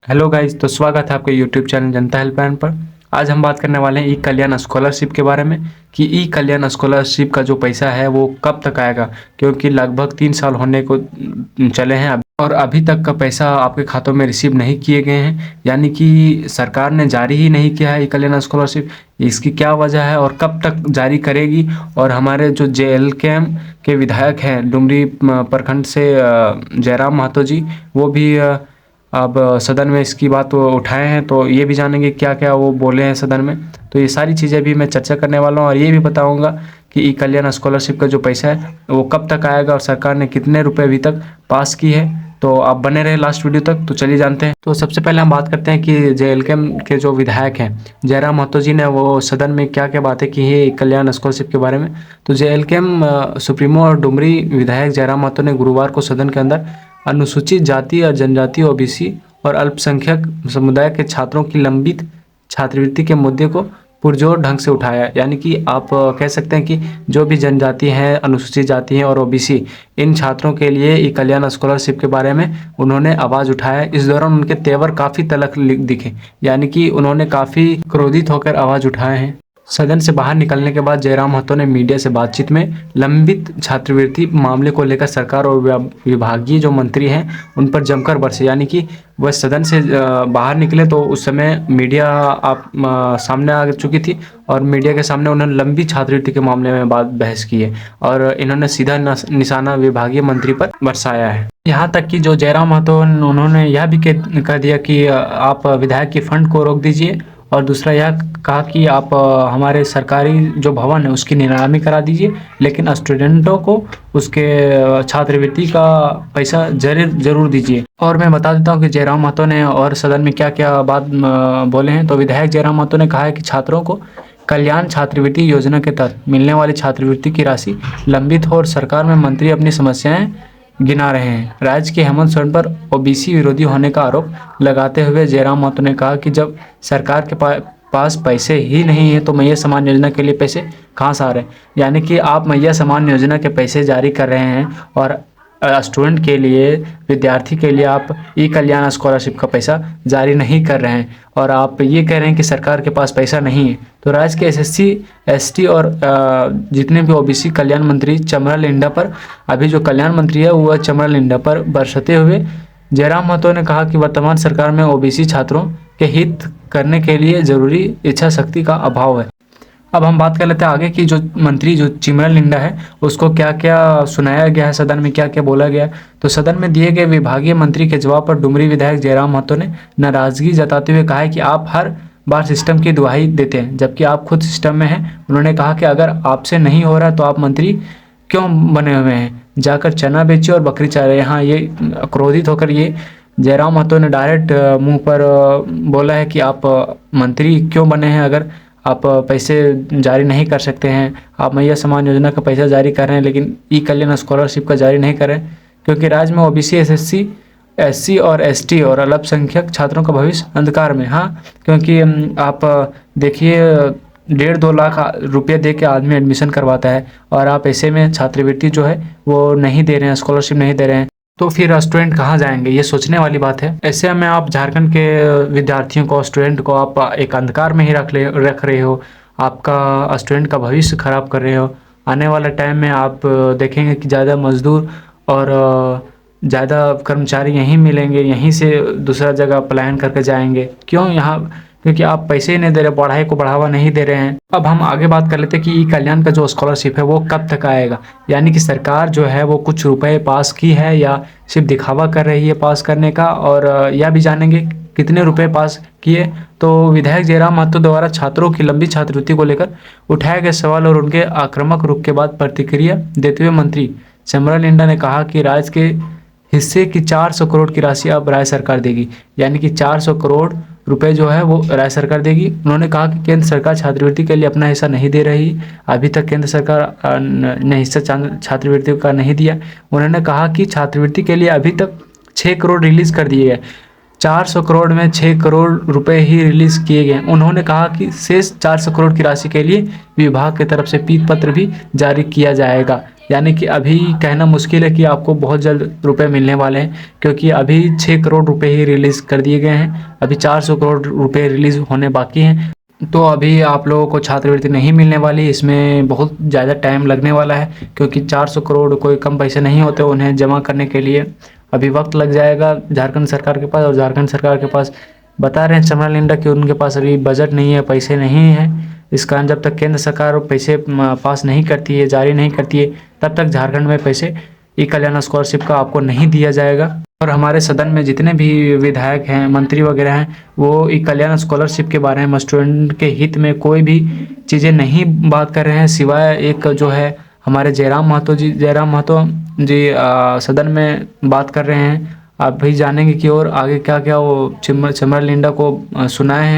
Hello guys, तो स्वागत है आपके यूट्यूब चैनल जनता हेल्पलाइन पर। आज हम बात करने वाले हैं ई कल्याण स्कॉलरशिप के बारे में कि ई कल्याण स्कॉलरशिप का जो पैसा है वो कब तक आएगा, क्योंकि लगभग 3 साल होने को चले हैं और अभी तक का पैसा आपके खातों में रिसीव नहीं किए गए हैं। यानी कि सरकार ने जारी ही नहीं किया है ई कल्याण स्कॉलरशिप। इसकी क्या वजह है और कब तक जारी करेगी? और हमारे जो JLKM के विधायक हैं डुमरी प्रखंड से जयराम महतो जी, वो भी अब सदन में इसकी बात उठाए हैं, तो ये भी जानेंगे क्या क्या वो बोले हैं सदन में। तो ये सारी चीज़ें भी मैं चर्चा करने वाला हूँ और ये भी बताऊंगा कि ई कल्याण स्कॉलरशिप का जो पैसा है वो कब तक आएगा और सरकार ने कितने रुपए अभी तक पास की है। तो आप बने रहे लास्ट वीडियो तक। तो चलिए जानते हैं। तो सबसे पहले हम बात करते हैं कि JLKM के जो विधायक हैं जयराम महतो जी ने वो सदन में क्या क्या बातें की है ई कल्याण स्कॉलरशिप के बारे में। तो JLKM सुप्रीमो और डुमरी विधायक जयराम महतो ने गुरुवार को सदन के अंदर अनुसूचित जाति और जनजाति OBC और अल्पसंख्यक समुदाय के छात्रों की लंबित छात्रवृत्ति के मुद्दे को पुरजोर ढंग से उठाया। यानी कि आप कह सकते हैं कि जो भी जनजाति हैं, अनुसूचित जाति हैं और OBC, इन छात्रों के लिए ई कल्याण स्कॉलरशिप के बारे में उन्होंने आवाज़ उठाया। इस दौरान उनके तेवर काफ़ी तल्ख दिखे, यानी कि उन्होंने काफ़ी क्रोधित होकर आवाज़ उठाए हैं। सदन से बाहर निकलने के बाद जयराम महतो ने मीडिया से बातचीत में लंबित छात्रवृत्ति मामले को लेकर सरकार और विभागीय जो मंत्री हैं उन पर जमकर बरसे। यानी कि वह सदन से बाहर निकले तो उस समय मीडिया सामने आ चुकी थी और मीडिया के सामने उन्होंने लंबी छात्रवृत्ति के मामले में बहस की है और इन्होंने सीधा निशाना विभागीय मंत्री पर बरसाया है। यहाँ तक कि जो जयराम महतो उन्होंने यह भी कह दिया कि आप विधायक की फंड को रोक दीजिए और दूसरा यह कहा कि आप हमारे सरकारी जो भवन है उसकी नीलामी करा दीजिए, लेकिन स्टूडेंटों को उसके छात्रवृत्ति का पैसा जरूर दीजिए। और मैं बता देता हूं कि जयराम महतो ने और सदन में क्या क्या बात बोले हैं। तो विधायक जयराम महतो ने कहा है कि छात्रों को कल्याण छात्रवृत्ति योजना के तहत मिलने वाली छात्रवृत्ति की राशि लंबित हो और सरकार में मंत्री अपनी समस्याएं गिना रहे हैं। राज्य के हेमंत सोरेन पर OBC विरोधी होने का आरोप लगाते हुए जयराम महतो ने कहा कि जब सरकार के पास पैसे ही नहीं है तो मैया समान योजना के लिए पैसे कहाँ से आ रहे हैं। यानी कि आप मैया समान योजना के पैसे जारी कर रहे हैं और स्टूडेंट के लिए, विद्यार्थी के लिए आप ई कल्याण स्कॉलरशिप का पैसा जारी नहीं कर रहे हैं और आप ये कह रहे हैं कि सरकार के पास पैसा नहीं है। तो राज्य के SSC ST और जितने भी OBC कल्याण मंत्री चमरा लिंडा पर, अभी जो कल्याण मंत्री है वह चमरा लिंडा पर बरसते हुए जयराम महतो ने कहा कि वर्तमान सरकार में OBC छात्रों के हित करने के लिए जरूरी इच्छा शक्ति का अभाव है। अब हम बात कर लेते हैं आगे कि जो मंत्री जो चिमरा लिंडा है उसको क्या क्या सुनाया गया है, सदन में क्या क्या बोला गया। तो सदन में दिए गए विभागीय मंत्री के जवाब पर डुमरी विधायक जयराम महतो ने नाराजगी जताते हुए कहा है कि आप हर बार सिस्टम की दुहाई देते हैं जबकि आप खुद सिस्टम में हैं। उन्होंने कहा कि अगर आपसे नहीं हो रहा तो आप मंत्री क्यों बने हुए हैं, जाकर चना बेचिए और बकरी चारे। यहाँ ये क्रोधित होकर ये जयराम महतो ने डायरेक्ट मुंह पर बोला है कि आप मंत्री क्यों बने हैं अगर आप पैसे जारी नहीं कर सकते हैं। आप मैया समान योजना का पैसा जारी कर रहे हैं लेकिन ई कल्याण स्कॉलरशिप का जारी नहीं कर रहे हैं, क्योंकि राज्य में OBC SSC SC और ST और अल्पसंख्यक छात्रों का भविष्य अंधकार में। हाँ, क्योंकि आप देखिए 1.5-2 लाख रुपये दे के आदमी एडमिशन करवाता है और आप ऐसे में छात्रवृत्ति जो है वो नहीं दे रहे हैं, स्कॉलरशिप नहीं दे रहे हैं, तो फिर स्टूडेंट कहाँ जाएंगे? ये सोचने वाली बात है। ऐसे में आप झारखंड के विद्यार्थियों को, स्टूडेंट को आप एक अंधकार में ही रख रहे हो, आपका स्टूडेंट का भविष्य खराब कर रहे हो। आने वाले टाइम में आप देखेंगे कि ज़्यादा मजदूर और ज़्यादा कर्मचारी यहीं मिलेंगे, यहीं से दूसरा जगह पलायन करके जाएंगे। क्यों? यहाँ क्योंकि आप पैसे ही नहीं दे रहे, पढ़ाई को बढ़ावा नहीं दे रहे हैं। अब हम आगे बात कर लेते हैं कि ई कल्याण का जो स्कॉलरशिप है वो कब तक आएगा। यानी कि सरकार जो है वो कुछ रुपए पास की है या सिर्फ दिखावा कर रही है पास करने का, और यह भी जानेंगे कितने रुपए पास किए। तो विधायक जयराम महतो द्वारा छात्रों की लंबी छात्रवृत्ति को लेकर उठाए गए सवाल और उनके आक्रामक रुख के बाद प्रतिक्रिया देते हुए मंत्री चमरा लिंडा ने कहा कि राज्य के हिस्से की 400 करोड़ की राशि अब राज्य सरकार देगी। यानी कि 400 करोड़ रुपए जो है वो राज्य सरकार देगी। उन्होंने कहा कि केंद्र सरकार छात्रवृत्ति के लिए अपना हिस्सा नहीं दे रही। अभी तक केंद्र सरकार ने हिस्सा छात्रवृत्ति का नहीं दिया। उन्होंने कहा कि छात्रवृत्ति के लिए अभी तक 6 करोड़ रिलीज कर दिए गए, 400 करोड़ में 6 करोड़ रुपए ही रिलीज किए गए। उन्होंने कहा कि शेष 400 करोड़ की राशि के लिए विभाग की तरफ से पीत पत्र भी जारी किया जाएगा। यानी कि अभी कहना मुश्किल है कि आपको बहुत जल्द रुपए मिलने वाले हैं, क्योंकि अभी 6 करोड़ रुपए ही रिलीज़ कर दिए गए हैं। अभी 400 करोड़ रुपए रिलीज़ होने बाकी हैं। तो अभी आप लोगों को छात्रवृत्ति नहीं मिलने वाली, इसमें बहुत ज़्यादा टाइम लगने वाला है, क्योंकि 400 करोड़ कोई कम पैसे नहीं होते, उन्हें जमा करने के लिए अभी वक्त लग जाएगा झारखंड सरकार के पास। और झारखंड सरकार के पास बता रहे हैं चमरा लिंडा कि उनके पास अभी बजट नहीं है, पैसे नहीं हैं। इस कारण जब तक केंद्र सरकार पैसे पास नहीं करती है, जारी नहीं करती है, तब तक झारखंड में पैसे ई कल्याण स्कॉलरशिप का आपको नहीं दिया जाएगा। और हमारे सदन में जितने भी विधायक हैं, मंत्री वगैरह हैं, वो ई कल्याण स्कॉलरशिप के बारे में, स्टूडेंट के हित में कोई भी चीज़ें नहीं बात कर रहे हैं, सिवाय एक जो है हमारे जयराम महतो जी सदन में बात कर रहे हैं। आप भी जानेंगे कि और आगे क्या क्या वो चमरा लिंडा को सुनाए हैं।